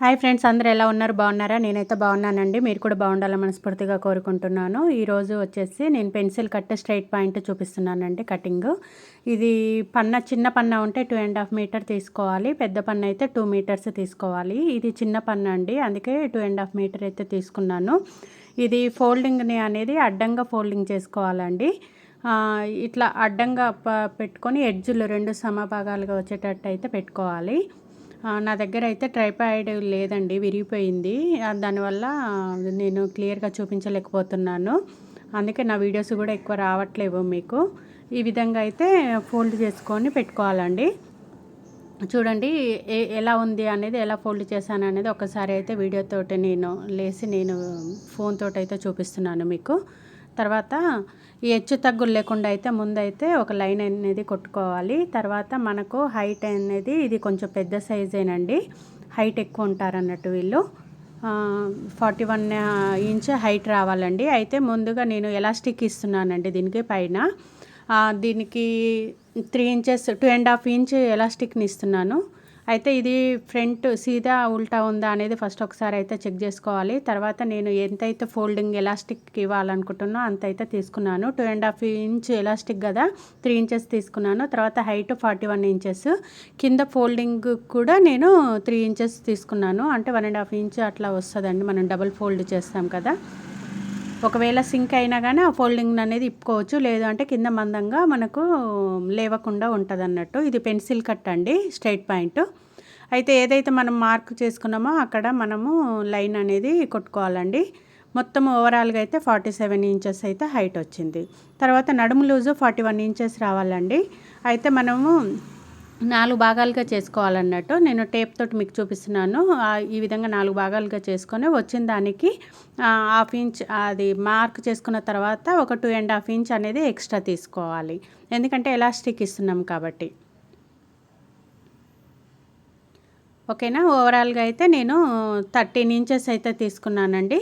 Hi friends, అందరూ ఎలా ఉన్నారు? బాగున్నారా? నేనైతే బాగున్నానండి. మీరు కూడా బాగుండాలని మనస్ఫూర్తిగా కోరుకుంటున్నాను. ఈరోజు వచ్చేసి నేను పెన్సిల్ కట్ స్ట్రైట్ పాయింట్ చూపిస్తున్నానండి కటింగ్. ఇది చిన్న పన్న ఉంటే 2.5 మీటర్ తీసుకోవాలి. పెద్ద పన్న అయితే 2 మీటర్స్ తీసుకోవాలి. ఇది చిన్న పన్న అండి, అందుకే 2.5 మీటర్ అయితే తీసుకున్నాను. ఇది ఫోల్డింగ్ని అనేది అడ్డంగా ఫోల్డింగ్ చేసుకోవాలండి. ఇట్లా అడ్డంగా పెట్టుకొని ఎడ్జులు 2 సమభాగాలుగా వచ్చేటట్టు అయితే పెట్టుకోవాలి. నా దగ్గర అయితే ట్రైపాడ్ లేదండి, విరిగిపోయింది. దానివల్ల నేను క్లియర్గా చూపించలేకపోతున్నాను. అందుకే నా వీడియోస్ కూడా ఎక్కువ రావట్లేవు మీకు. ఈ విధంగా అయితే ఫోల్డ్ చేసుకొని పెట్టుకోవాలండి. చూడండి ఎలా ఉంది అనేది, ఎలా ఫోల్డ్ చేశాను అనేది ఒకసారి అయితే వీడియోతోటి నేను ఫోన్ తోటి అయితే చూపిస్తున్నాను మీకు. తర్వాత ఈ హెచ్చు తగ్గులు లేకుండా అయితే ముందైతే ఒక లైన్ అనేది కొట్టుకోవాలి. తర్వాత మనకు హైట్ అనేది ఇది కొంచెం పెద్ద సైజేనండి, హైట్ ఎక్కువ ఉంటారన్నట్టు వీళ్ళు. 41 ఇంచ్ హైట్ రావాలండి. అయితే ముందుగా నేను ఎలాస్టిక్ ఇస్తున్నానండి దీనికి పైన. దీనికి 3 ఇంచెస్ 2.5 ఇంచ్ ఎలాస్టిక్ని ఇస్తున్నాను. అయితే ఇది ఫ్రంట్ సీదా ఉల్టా ఉందా అనేది ఫస్ట్ ఒకసారి అయితే చెక్ చేసుకోవాలి. తర్వాత నేను ఎంతైతే ఫోల్డింగ్ ఎలాస్టిక్ ఇవ్వాలనుకుంటున్నా అంత అయితే తీసుకున్నాను. 2.5 ఇంచ్ ఎలాస్టిక్ కదా, 3 ఇంచెస్ తీసుకున్నాను. తర్వాత హైట్ 41 ఇంచెస్, కింద ఫోల్డింగ్ కూడా నేను 3 ఇంచెస్ తీసుకున్నాను. అంటే 1.5 ఇంచ్ అట్లా వస్తుందండి, మనం డబుల్ ఫోల్డ్ చేస్తాం కదా. ఒకవేళ సింక్ అయినా కానీ ఆ ఫోల్డింగ్ అనేది ఇప్పుకోవచ్చు, లేదు అంటే కింద మందంగా మనకు లేవకుండా ఉంటుంది అన్నట్టు. ఇది పెన్సిల్ కట్ అండి, స్ట్రైట్ పాయింట్. అయితే ఏదైతే మనం మార్క్ చేసుకున్నామో అక్కడ మనము లైన్ అనేది కొట్టుకోవాలండి. మొత్తం ఓవరాల్గా అయితే 47 ఇంచెస్ అయితే హైట్ వచ్చింది. తర్వాత నడుము లూజు 41 ఇంచెస్ రావాలండి. అయితే మనము 4 భాగాలుగా చేసుకోవాలన్నట్టు. నేను టేప్ తోటి మీకు చూపిస్తున్నాను. ఈ విధంగా 4 భాగాలుగా చేసుకొని వచ్చిన దానికి 1/2 ఇంచ్ అది మార్క్ చేసుకున్న తర్వాత ఒక 2.5 ఇంచ్ అనేది ఎక్స్ట్రా తీసుకోవాలి, ఎందుకంటే ఎలాస్టిక్ ఇస్తున్నాం కాబట్టి. ఓకేనా. ఓవరాల్గా అయితే నేను 13 ఇంచెస్ అయితే తీసుకున్నానండి.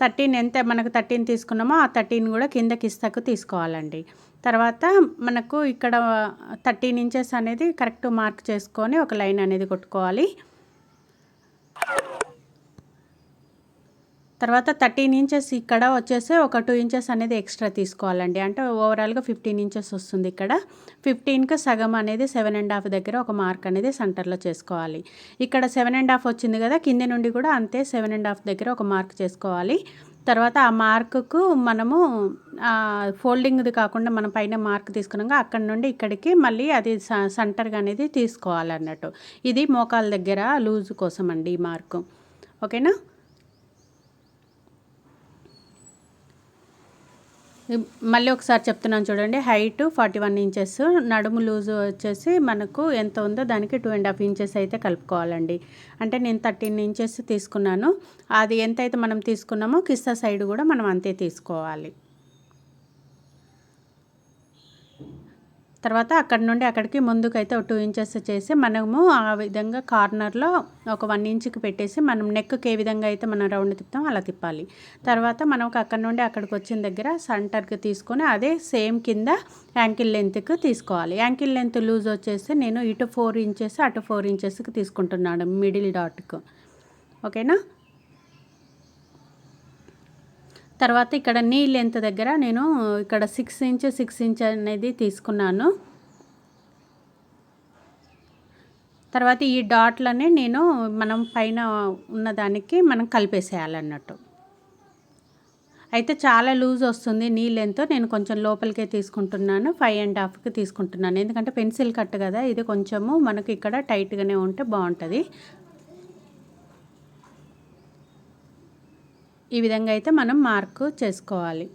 13 ఎంత మనకు 13 తీసుకున్నామో ఆ 13 కూడా కిందకి ఇస్తకు తీసుకోవాలండి. తర్వాత మనకు ఇక్కడ 13 ఇంచెస్ అనేది కరెక్ట్ మార్క్ చేసుకొని ఒక లైన్ అనేది కొట్టుకోవాలి. తర్వాత 13 ఇంచెస్ ఇక్కడ వచ్చేసి ఒక 2 ఇంచెస్ అనేది ఎక్స్ట్రా తీసుకోవాలండి. అంటే ఓవరాల్గా 15 ఇంచెస్ వస్తుంది. ఇక్కడ 15కి సగం అనేది 7.5 దగ్గర ఒక మార్క్ అనేది సెంటర్లో చేసుకోవాలి. ఇక్కడ 7.5 వచ్చింది కదా, కింది నుండి కూడా అంతే 7.5 దగ్గర ఒక మార్క్ చేసుకోవాలి. తర్వాత ఆ మార్కుకు మనము ఫోల్డింగ్ది కాకుండా మనం పైన మార్క్ తీసుకున్నాక అక్కడ నుండి ఇక్కడికి మళ్ళీ అది సెంటర్గా అనేది తీసుకోవాలన్నట్టు. ఇది మోకాల దగ్గర లూజ్ కోసం అండి ఈ మార్కు. ఓకేనా. మళ్ళీ ఒకసారి చెప్తున్నాను చూడండి. హైట్ 41 ఇంచెస్, నడుము లూజు వచ్చేసి మనకు ఎంత ఉందో దానికి 2.5 ఇంచెస్ అయితే కలుపుకోవాలండి. అంటే నేను 13 ఇంచెస్ తీసుకున్నాను. అది ఎంతైతే మనం తీసుకున్నామో కిస్సా సైడ్ కూడా మనం అంతే తీసుకోవాలి. తర్వాత అక్కడ నుండి అక్కడికి ముందుకైతే ఒక 2 ఇంచెస్ చేసి మనము ఆ విధంగా కార్నర్లో ఒక 1 ఇంచ్కి పెట్టేసి మనం నెక్కి ఏ విధంగా అయితే మనం రౌండ్ తిప్పుతాం అలా తిప్పాలి. తర్వాత మనకు అక్కడ నుండి అక్కడికి వచ్చిన దగ్గర సెంటర్కి తీసుకొని అదే సేమ్ కింద యాంకిల్ లెంత్కి తీసుకోవాలి. యాంకిల్ లెంత్ లూజ్ వచ్చేసి నేను ఇటు 4 ఇంచెస్ అటు 4 ఇంచెస్కి తీసుకుంటున్నాను మిడిల్ డాట్కు. ఓకేనా. తర్వాత ఇక్కడ నీ లెంత్ దగ్గర నేను ఇక్కడ 6 ఇంచ్ అనేది తీసుకున్నాను. తర్వాత ఈ డాట్లని మనం పైన ఉన్నదానికి మనం కలిపేసేయాలన్నట్టు. అయితే చాలా లూజ్ వస్తుంది నీ లెంత్, నేను కొంచెం లోపలికే తీసుకుంటున్నాను, 5.5కి తీసుకుంటున్నాను. ఎందుకంటే పెన్సిల్ కట్ కదా, ఇది కొంచెము మనకి ఇక్కడ టైట్గానే ఉంటే బాగుంటుంది. ఈ విధంగా అయితే మనం మార్కు చేసుకోవాలి.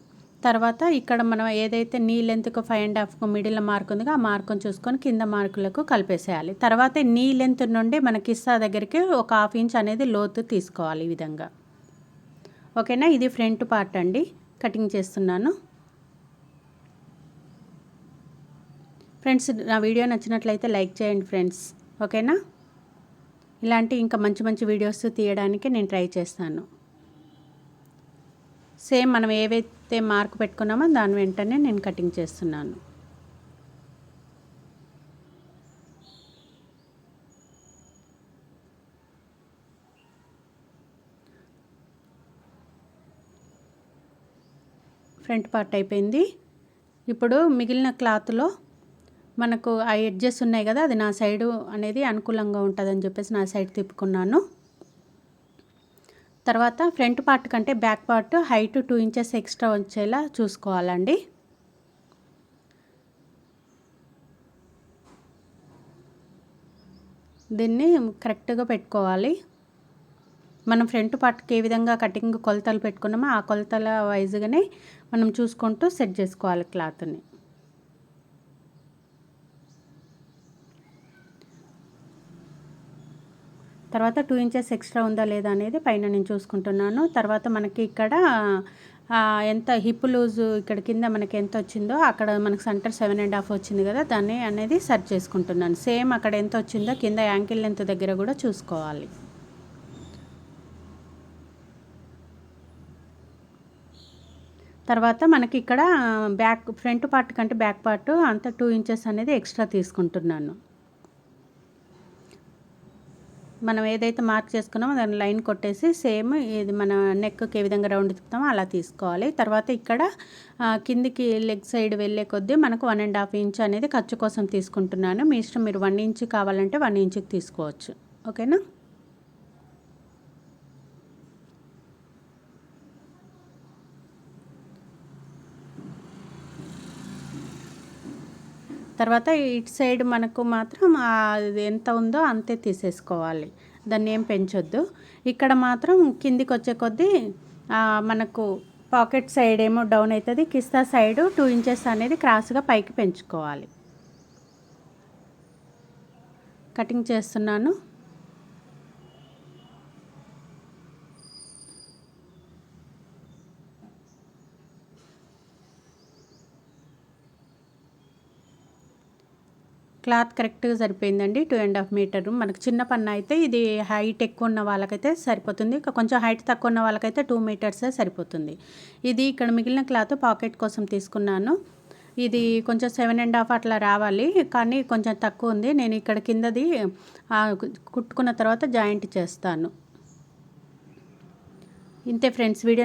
తర్వాత ఇక్కడ మనం ఏదైతే నీ లెంత్కు 5.5కు మిడిల్ మార్క్ ఉందిగా ఆ మార్కును చూసుకొని కింద మార్కులకు కలిపేసేయాలి. తర్వాత నీ లెంత్ నుండి మన కిస్సా దగ్గరికి ఒక 1/2 ఇంచ్ అనేది లోతు తీసుకోవాలి ఈ విధంగా. ఓకేనా. ఇది ఫ్రంట్ పార్ట్ అండి, కటింగ్ చేస్తున్నాను. ఫ్రెండ్స్, నా వీడియో నచ్చినట్లయితే లైక్ చేయండి ఫ్రెండ్స్. ఓకేనా. ఇలాంటి ఇంకా మంచి మంచి వీడియోస్ తీయడానికి నేను ట్రై చేస్తాను. సేమ్ మనం ఏవైతే మార్క్ పెట్టుకున్నామో దాని వెంటనే నేను కటింగ్ చేస్తున్నాను. ఫ్రంట్ పార్ట్ అయిపోయింది. ఇప్పుడు మిగిలిన క్లాత్లో మనకు ఆ ఎడ్జెస్ ఉన్నాయి కదా, అది నా సైడు అనేది అనుకూలంగా ఉంటుందని చెప్పేసి నా సైడ్ తిప్పుకున్నాను. తర్వాత ఫ్రంట్ పార్ట్ కంటే back part height 2 inches extra వచ్చేలా చూసుకోవాలండి. దీన్ని కరెక్ట్గా పెట్టుకోవాలి. మనం ఫ్రంట్ పార్ట్కి ఏ విధంగా కటింగ్ కొలతలు పెట్టుకున్నామో ఆ కొలతల వైజ్గానే మనం చూసుకుంటూ సెట్ చేసుకోవాలి క్లాత్ని. తర్వాత 2 ఇంచెస్ ఎక్స్ట్రా ఉందా లేదా అనేది పైన నేను చూసుకుంటున్నాను. తర్వాత మనకి ఇక్కడ ఎంత హిప్ లూజు ఇక్కడ కింద మనకి ఎంత వచ్చిందో అక్కడ మనకు సెంటర్ 7.5 వచ్చింది కదా, దాన్ని అనేది సెట్ చేసుకుంటున్నాను. సేమ్ అక్కడ ఎంత వచ్చిందో కింద యాంకిల్ లెంత్ దగ్గర కూడా చూసుకోవాలి. తర్వాత మనకి ఇక్కడ ఫ్రంట్ పార్ట్ కంటే బ్యాక్ పార్ట్ అంతా 2 ఇంచెస్ అనేది ఎక్స్ట్రా తీసుకుంటున్నాను. మనం ఏదైతే మార్క్ చేసుకున్నామో దాన్ని లైన్ కొట్టేసి సేమ్ ఇది మన నెక్కి ఏ విధంగా రౌండ్ తిప్పుతామో అలా తీసుకోవాలి. తర్వాత ఇక్కడ కిందికి లెగ్ సైడ్ వెళ్ళే కొద్దీ మనకు 1.5 ఇంచ్ అనేది ఖర్చు కోసం తీసుకుంటున్నాను. మీ ఇష్టం, మీరు 1 ఇంచ్ కావాలంటే 1 ఇంచుకి తీసుకోవచ్చు. ఓకేనా. తర్వాత ఇటు సైడ్ మనకు మాత్రం అది ఎంత ఉందో అంతే తీసేసుకోవాలి, దాన్ని ఏం పెంచొద్దు. ఇక్కడ మాత్రం కిందికి వచ్చే కొద్దీ మనకు పాకెట్ సైడ్ ఏమో డౌన్ అవుతుంది, కిస్తా సైడు 2 ఇంచెస్ అనేది క్రాస్గా పైకి పెంచుకోవాలి. కటింగ్ చేస్తున్నాను. క్లాత్ కరెక్ట్గా సరిపోయిందండి. 2.5 మీటర్. మనకు చిన్న పన్న అయితే ఇది హైట్ ఎక్కువ ఉన్న వాళ్ళకైతే సరిపోతుంది, కొంచెం హైట్ తక్కువ ఉన్న వాళ్ళకైతే 2 మీటర్సే సరిపోతుంది. ఇది ఇక్కడ మిగిలిన క్లాత్ పాకెట్ కోసం తీసుకున్నాను. ఇది కొంచెం 7.5 అట్లా రావాలి, కానీ కొంచెం తక్కువ ఉంది. నేను ఇక్కడ కిందది కుట్టుకున్న తర్వాత జాయింట్ చేస్తాను. ఇంతే ఫ్రెండ్స్, వీడియో